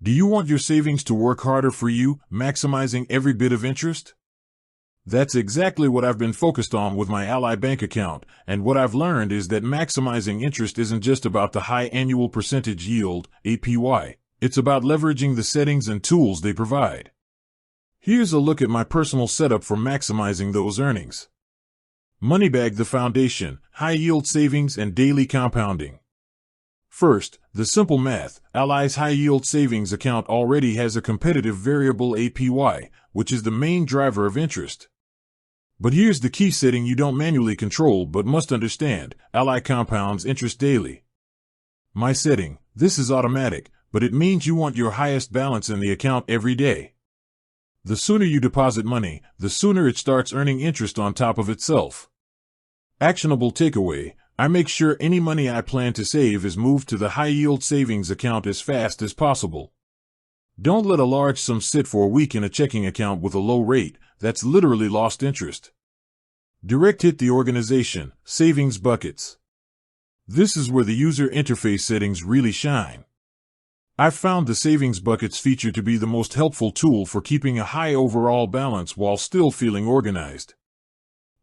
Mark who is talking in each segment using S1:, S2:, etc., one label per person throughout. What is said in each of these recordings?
S1: Do you want your savings to work harder for you, maximizing every bit of interest? That's exactly what I've been focused on with my Ally Bank account, and what I've learned is that maximizing interest isn't just about the high annual percentage yield, APY. It's about leveraging the settings and tools they provide. Here's a look at my personal setup for maximizing those earnings. Moneybag the foundation, high-yield savings and daily compounding. First, the simple math. Ally's high-yield savings account already has a competitive variable APY, which is the main driver of interest. But here's the key setting you don't manually control but must understand. Ally compounds interest daily. My setting. This is automatic, but it means you want your highest balance in the account every day. The sooner you deposit money, the sooner it starts earning interest on top of itself. Actionable takeaway. I make sure any money I plan to save is moved to the high-yield savings account as fast as possible. Don't let a large sum sit for a week in a checking account with a low rate. That's literally lost interest. Direct hit the organization, savings buckets. This is where the user interface settings really shine. I've found the savings buckets feature to be the most helpful tool for keeping a high overall balance while still feeling organized.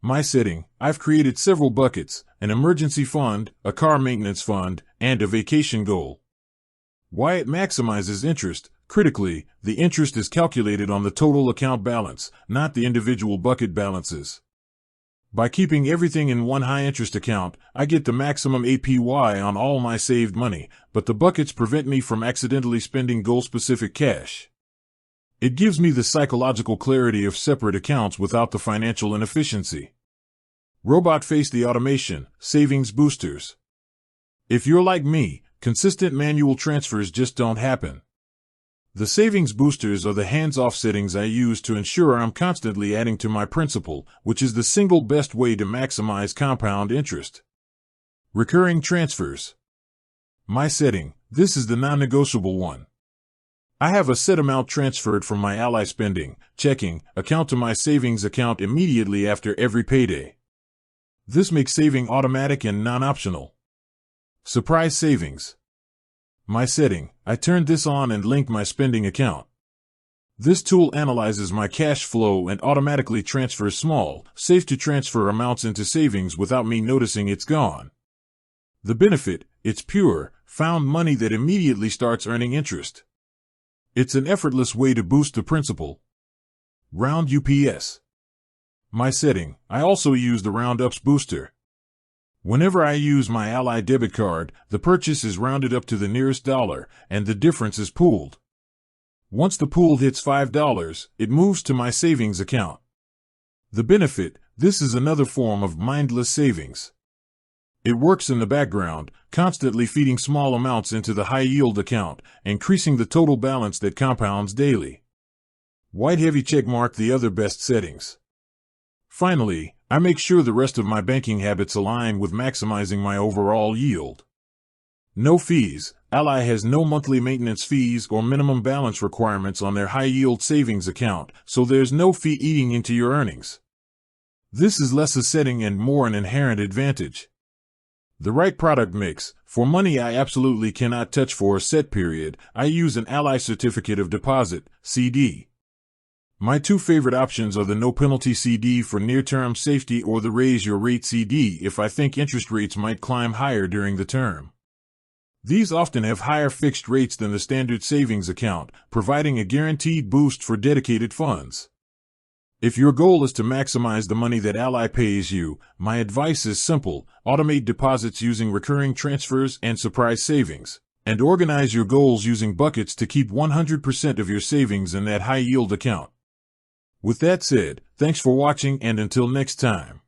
S1: My setting. I've created several buckets: an emergency fund, a car maintenance fund, and a vacation goal. Why it maximizes interest. Critically, the interest is calculated on the total account balance, not the individual bucket balances. By keeping everything in one high-interest account, I get the maximum APY on all my saved money, but the buckets prevent me from accidentally spending goal-specific cash. It gives me the psychological clarity of separate accounts without the financial inefficiency. Robot face the automation, savings boosters. If you're like me, consistent manual transfers just don't happen. The savings boosters are the hands-off settings I use to ensure I'm constantly adding to my principal, which is the single best way to maximize compound interest. Recurring transfers. My setting. This is the non-negotiable one. I have a set amount transferred from my Ally spending, checking account to my savings account immediately after every payday. This makes saving automatic and non-optional. Surprise savings. My setting. I turned this on and linked my spending account. This tool analyzes my cash flow and automatically transfers small, safe-to-transfer amounts into savings without me noticing it's gone. The benefit. It's pure, found money that immediately starts earning interest. It's an effortless way to boost the principal. Roundups. My setting. I also use the roundups booster. Whenever I use my Ally debit card, the purchase is rounded up to the nearest dollar, and the difference is pooled. Once the pool hits $5, it moves to my savings account. The benefit. This is another form of mindless savings. It works in the background, constantly feeding small amounts into the high-yield account, increasing the total balance that compounds daily. White heavy checkmark the other best settings. Finally, I make sure the rest of my banking habits align with maximizing my overall yield. No fees. Ally has no monthly maintenance fees or minimum balance requirements on their high-yield savings account, so there's no fee eating into your earnings. This is less a setting and more an inherent advantage. The right product mix. For money I absolutely cannot touch for a set period, I use an Ally Certificate of Deposit, CD. My two favorite options are the no-penalty CD for near-term safety or the raise-your-rate CD if I think interest rates might climb higher during the term. These often have higher fixed rates than the standard savings account, providing a guaranteed boost for dedicated funds. If your goal is to maximize the money that Ally pays you, my advice is simple: automate deposits using recurring transfers and surprise savings, and organize your goals using buckets to keep 100% of your savings in that high-yield account. With that said, thanks for watching, and until next time.